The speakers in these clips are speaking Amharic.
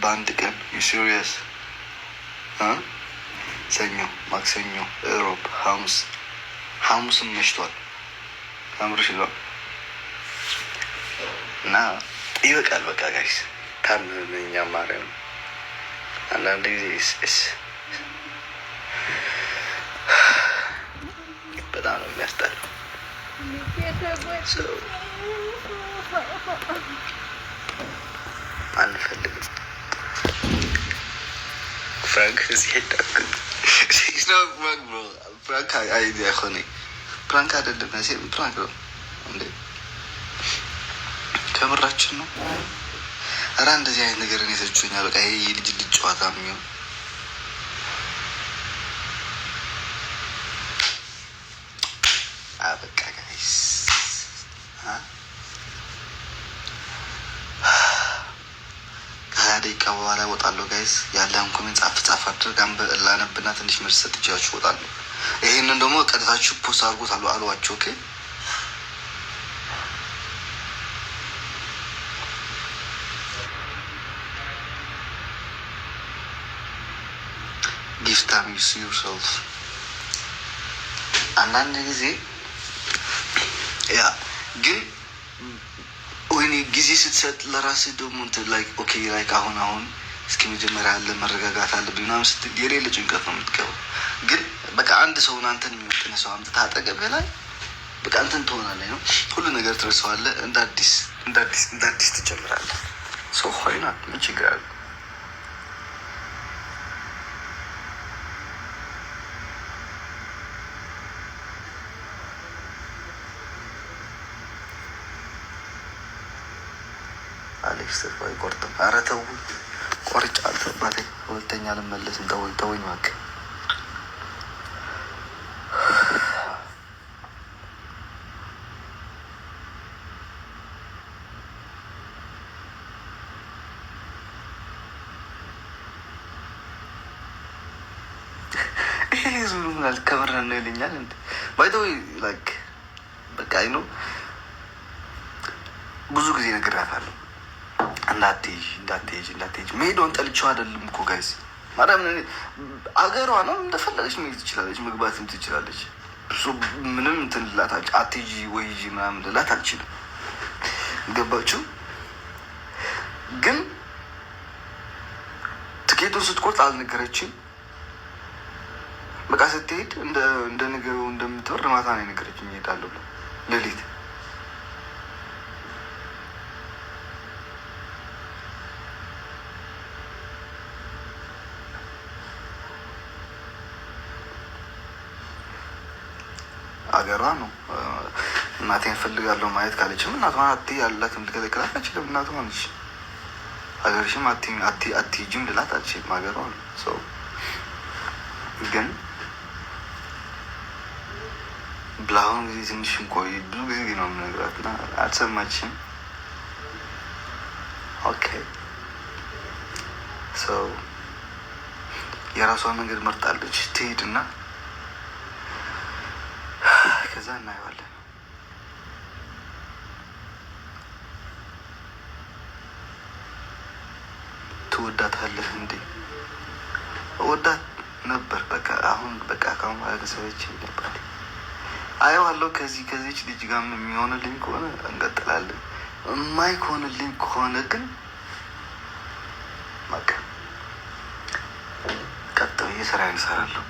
በአንድ ቀን ሲሪየስ ሰኞ፣ ማክሰኞ፣ እሮብ፣ ሐሙስም መሽቷል። አምርሽ ነው እና ይበቃል። በቃ ጋይስ ታንኛ ማርያም አንዳንድ ጊዜ በጣም ነው የሚያስጠላው። አንፈልግም ፍራንክ ፍራንክ አይዲያ ሆነ ፍራንክ አይደለም ፍራንክ ነው እንዴ? ከምራችን ነው። ኧረ እንደዚህ አይነት ነገር እኔ ሰችቶኛል። በቃ ይሄ የልጅ ጨዋታ የሚሆን በቃ ጋይስ ከ20 ደቂቃ በኋላ እወጣለሁ ጋይስ። ያለን ኮሜንት ጻፍ አድርግ ላነብና ትንሽ መልስ ሰጥቻችሁ እወጣለሁ። ይሄንን ደግሞ ቀጥታችሁ ፖስት አድርጎት አሏቸው። ኦኬ ጊፍት አሚስ ዩርሰልፍ አንዳንድ ጊዜ ያ ግን ወይኔ ጊዜ ስትሰጥ ለራስህ ደግሞ እንትን ላይክ ኦኬ ላይክ አሁን እስኪ መጀመሪያ ያለ መረጋጋት አለብኝ ምናምን ስትል የሌለ ጭንቀት ነው የምትገባው። ግን በቃ አንድ ሰውን አንተን የሚመጥን ሰው አምጥተህ አጠገብህ ላይ በቃ እንትን ትሆናለህ ነው ሁሉ ነገር ትረሳዋለህ። እንደ አዲስ ትጀምራለህ። ሰው ሆይና ምን ችግር አለ? አሌክስ ተስፋ አይቆርጥም። ኧረ ተው ቆርጫለሁ አባቴ። ሁለተኛ አልመለስም። ተወኝ እባክህ። ይሄ ዝም ብሏል። ከብረን ነው ይለኛል እንዴ? ባይ ዘ ዌይ ላይክ በቃ አይ ነው ብዙ ጊዜ ነግራታለሁ እንዳትሄጂ መሄዷን ጠልቼው አይደለም እኮ ጋይስ። ማዳም አገሯ ነው እንደፈለገች መሄድ ትችላለች፣ መግባትም ትችላለች። ምንም እንትን ልላት አትሄጂ ወይ ሂጂ ምናምን ልላት አልችልም። ገባችሁ? ግን ትኬቱን ስትቆርጥ አልነገረችም። በቃ ስትሄድ እንደ ነገሩ እንደምትወር ማታ ነው የነገረችኝ። እሄዳለሁ ሌሊት አገሯ ነው። እናቴን ፈልጋለሁ ማየት ካለችም እናቷን አትይ ያላትም ልከለክላት አልችልም። እናቷ ነች። ሀገርሽም አትሄጂም ልላት አልችልም። ሀገሯ ነው። ሰው ግን ብለአሁን ጊዜ ትንሽ እንቆይ ብዙ ጊዜ ነው የምነግራት እና አልሰማችም። ኦኬ ሰው የራሷን መንገድ መርጣለች። ትሄድና ከዛ እናየዋለን። ትወዳታለህ እንዴ? ወዳት ነበር። በቃ አሁን በቃ ካሁን ባለሰቦች ይባል አየዋለሁ። ከዚች ልጅ ጋር የሚሆንልኝ ከሆነ እንቀጥላለን። የማይሆንልኝ ከሆነ ግን በቃ ቀጥ ብዬ ስራዬን እሰራለሁ።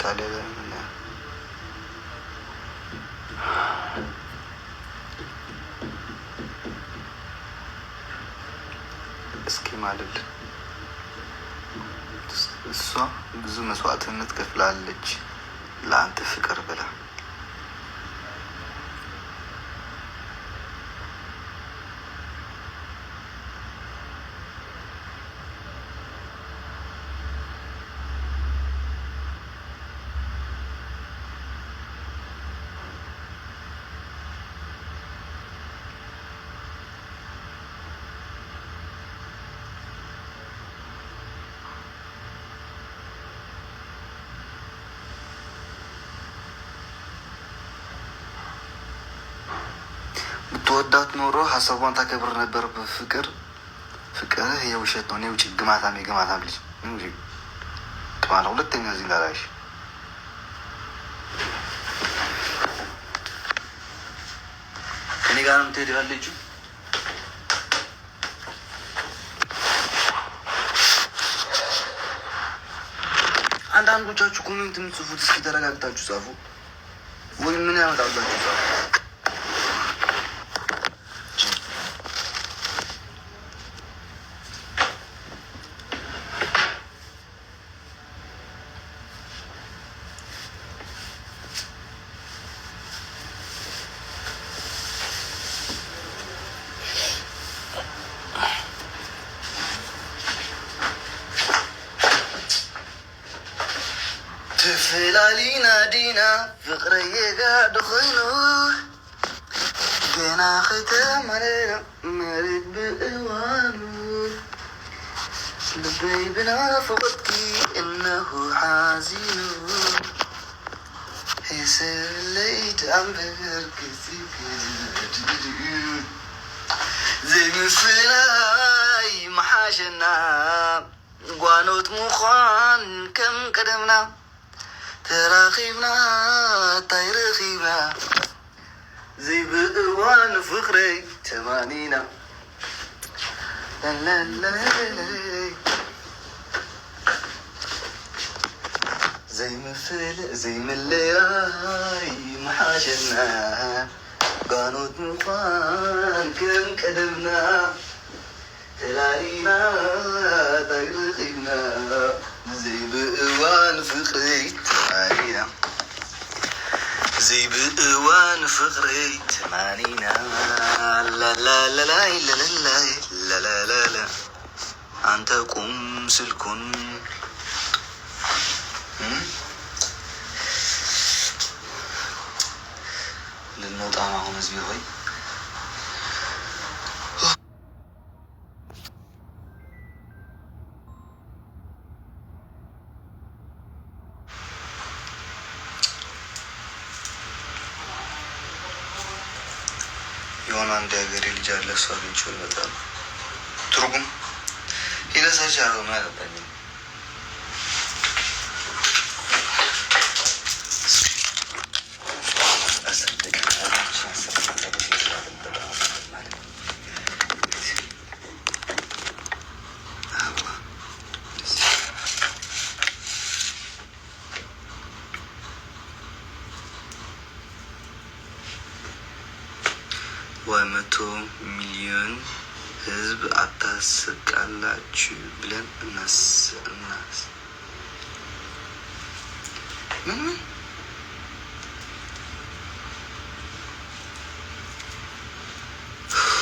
ታዲያ እስኪ ማለት እሷ ብዙ መስዋዕትነት ከፍላለች ለአንተ ፍቅር ብላ። ብትወዳት ኖሮ ሀሳቧን ታከብር ነበር። በፍቅር ፍቅርህ የውሸት ነው። እኔ ውጭ ግማታም የግማታም ልጅ ቅማላ ሁለተኛ እዚህ እንዳላይሽ እኔ ጋር ነው የምትሄደው ያለችው። አንዳንዶቻችሁ ኮሜንት የምትጽፉት እስኪ ተረጋግታችሁ ጻፉ፣ ወይ ምን ያመጣላችሁ ጻፉ። ትፍላሊና ዲና ፍቅረዬ ጋር ኮይኑ ገና ኸይተመረና መሬት ብእዋኑ ልበይ ብናፍቆትኪ እነሁ ሓዚኑ ሄሰለይት ኣንበገር ዘይምፍላይ መሓሸና ጓኖት ምዃን ከም ቀደምና ተራኺብና ታይረኺብና ዘይብእዋን ፍቅረይ ተማኒና ዘይምለያይ መሓሸና ጓኖት ምዃን ከም ቀደምና ተላሊና ታይረኺብና ዘይብእዋን ፍቅረይ ተማኒና ዘይብእዋን ፍቅረይ ተማኒና ላላላላይ ለለላይ ለለለለ አንተ ቁም ስልኩን ልንወጣ ነው አሁን ህዝቢ ሆይ የሆነ አንድ ሀገሬ ልጅ አለ። እሷ አግኝቼው ይመጣሉ። ትርጉም ሂደሰርች አለው ምን አለባኝ ወይ 100 ሚሊዮን ህዝብ አታስቃላችሁ ብለን እናስ ምን